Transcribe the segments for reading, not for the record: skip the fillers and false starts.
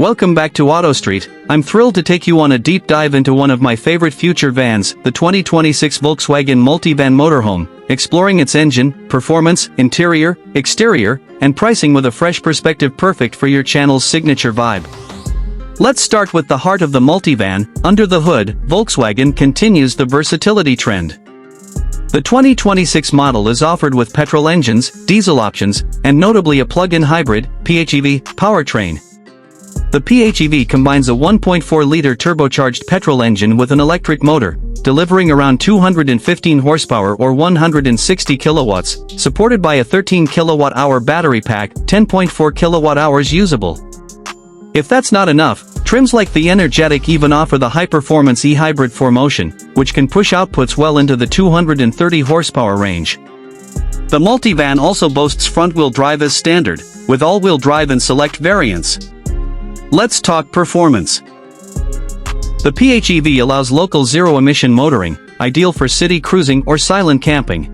Welcome back to Auto Street. I'm thrilled to take you on a deep dive into one of my favorite future vans, the 2026 Volkswagen Multivan Motorhome, exploring its engine, performance, interior, exterior, and pricing with a fresh perspective perfect for your channel's signature vibe. Let's start with the heart of the multivan. Under the hood, Volkswagen continues the versatility trend. The 2026 model is offered with petrol engines, diesel options, and notably a plug-in hybrid, PHEV, powertrain. The PHEV combines a 1.4-liter turbocharged petrol engine with an electric motor, delivering around 215 horsepower or 160 kilowatts, supported by a 13 kilowatt-hour battery pack, 10.4 kilowatt-hours usable. If that's not enough, trims like the energetic even offer the high-performance e-hybrid 4Motion, which can push outputs well into the 230 horsepower range. The multivan also boasts front-wheel drive as standard, with all-wheel drive in select variants. Let's talk performance. The PHEV allows local zero-emission motoring, ideal for city cruising or silent camping.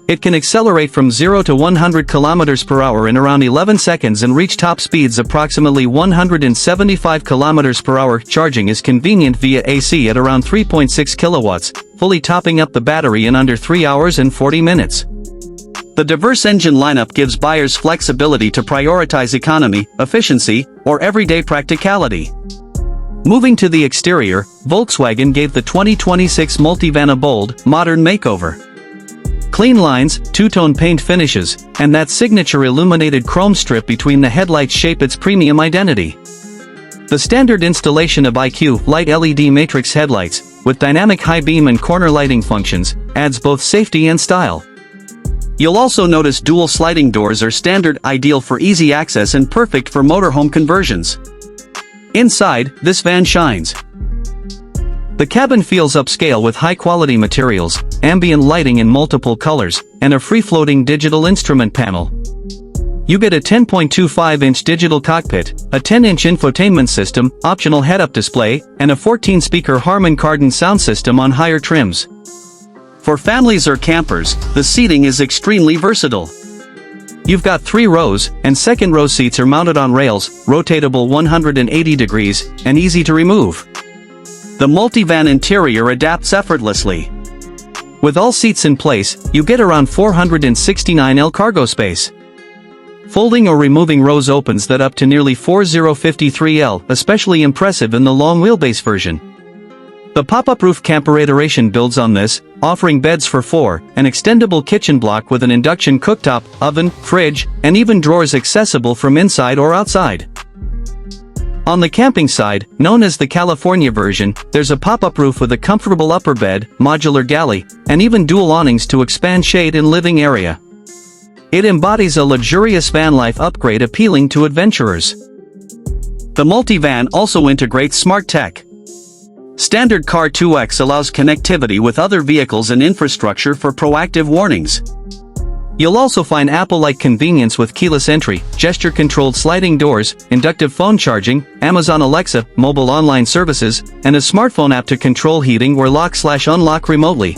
It can accelerate from 0 to 100 km per hour in around 11 seconds and reach top speeds approximately 175 km per hour. Charging is convenient via AC at around 3.6 kilowatts, fully topping up the battery in under 3 hours and 40 minutes. The diverse engine lineup gives buyers flexibility to prioritize economy, efficiency, or everyday practicality. Moving to the exterior, Volkswagen gave the 2026 Multivan a bold, modern makeover. Clean lines, two-tone paint finishes, and that signature illuminated chrome strip between the headlights shape its premium identity. The standard installation of IQ light LED matrix headlights, with dynamic high beam and corner lighting functions, adds both safety and style. You'll also notice dual sliding doors are standard, ideal for easy access and perfect for motorhome conversions. Inside, this van shines. The cabin feels upscale with high-quality materials, ambient lighting in multiple colors, and a free-floating digital instrument panel. You get a 10.25-inch digital cockpit, a 10-inch infotainment system, optional head-up display, and a 14-speaker Harman Kardon sound system on higher trims. For families or campers, the seating is extremely versatile. You've got 3 rows, and second-row seats are mounted on rails, rotatable 180 degrees, and easy to remove. The multivan interior adapts effortlessly. With all seats in place, you get around 469 L cargo space. Folding or removing rows opens that up to nearly 4053 L, especially impressive in the long wheelbase version. The pop-up roof camper iteration builds on this, offering beds for 4, an extendable kitchen block with an induction cooktop, oven, fridge, and even drawers accessible from inside or outside. On the camping side, known as the California version, there's a pop-up roof with a comfortable upper bed, modular galley, and even dual awnings to expand shade and living area. It embodies a luxurious van life upgrade appealing to adventurers. The multivan also integrates smart tech. Standard Car 2X allows connectivity with other vehicles and infrastructure for proactive warnings. You'll also find Apple-like convenience with keyless entry, gesture-controlled sliding doors, inductive phone charging, Amazon Alexa, mobile online services, and a smartphone app to control heating or lock/unlock remotely.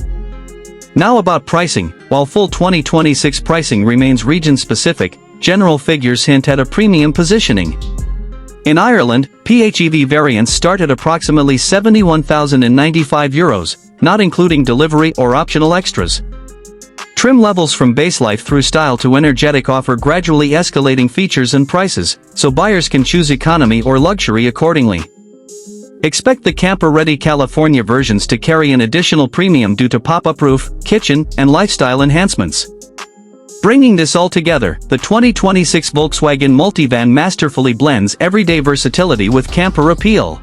Now about pricing. While full 2026 pricing remains region-specific, general figures hint at a premium positioning. In Ireland, PHEV variants start at approximately €71,095, not including delivery or optional extras. Trim levels from base life through style to energetic offer gradually escalating features and prices, so buyers can choose economy or luxury accordingly. Expect the camper-ready California versions to carry an additional premium due to pop-up roof, kitchen, and lifestyle enhancements. Bringing this all together, the 2026 Volkswagen Multivan masterfully blends everyday versatility with camper appeal.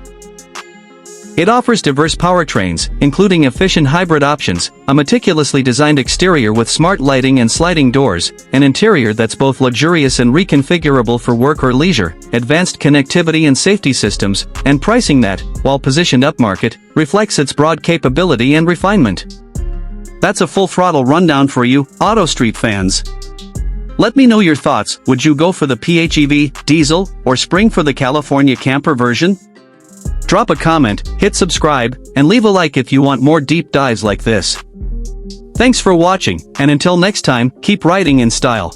It offers diverse powertrains, including efficient hybrid options, a meticulously designed exterior with smart lighting and sliding doors, an interior that's both luxurious and reconfigurable for work or leisure, advanced connectivity and safety systems, and pricing that, while positioned upmarket, reflects its broad capability and refinement. That's a full-throttle rundown for you, Auto Street fans. Let me know your thoughts. Would you go for the PHEV, diesel, or spring for the California camper version? Drop a comment, hit subscribe, and leave a like if you want more deep dives like this. Thanks for watching, and until next time, keep riding in style.